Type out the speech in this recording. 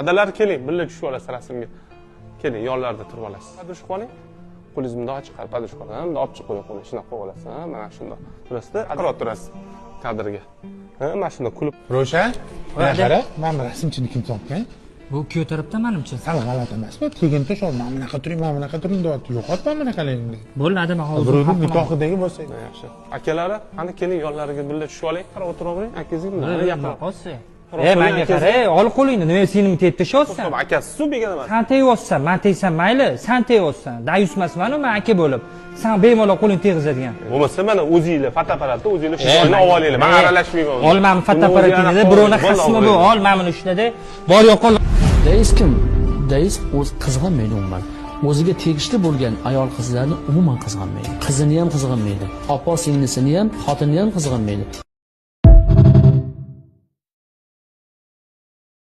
Adalar keling, birga tushib olasiz rasmga. Keling, yonlarda turib olasiz. Padushka oling. Qo'lingizni bundoq chiqar, padushkani bundoq olib chiqib qo'ying, shunaqa qo'yib olasiz. Mana shundoq. Turasizda, aqroq turasiz kadrga. Mana shundoq kulib. Ro'shan, qara, mana rasmchini kim topgan? Bu kuyov tarafdan menimcha. G'alati emasmi? Tegin to'shol, mana bunaqa turing, mana bunaqa turing deyapti. Yo'qotma bunaqalaringni. Bo'ladi, men hozir Birovning nikohidagi bo'lsa. Yaxshi. Akalari, qani keling yonlariga birga tushib oling. Qarab o'tiravering, akangizga bunday yaqin. Qolsa. Menga qara, ol qo'lingni, nima senimi tep tashyapsan? To'xtab, akasi began emas. Sen tevyapsan, men tegsan mayli, sen tevyapsan. Dayusmasman, men aka bo'lib. Sen bemalol qo'lingni tegizadigan. Bo'lmasa mana o'zingizlar fotoapparatda o'zingizlar fidoyini olib olinglar. Men aralashmayman. Ol, men fotoaparatingizda birovni xasmi bu, ol, men buni ushladi. Bor yo'qol. Deis kim? Deis o'z qizg'anmaydi umuman. O'ziga tegishli bo'lgan ayol qizlarni umuman qizg'anmaydi. Qizini ham qizg'anmaydi. Opa singlisini ham, xotinini ham qizg'anmaydi.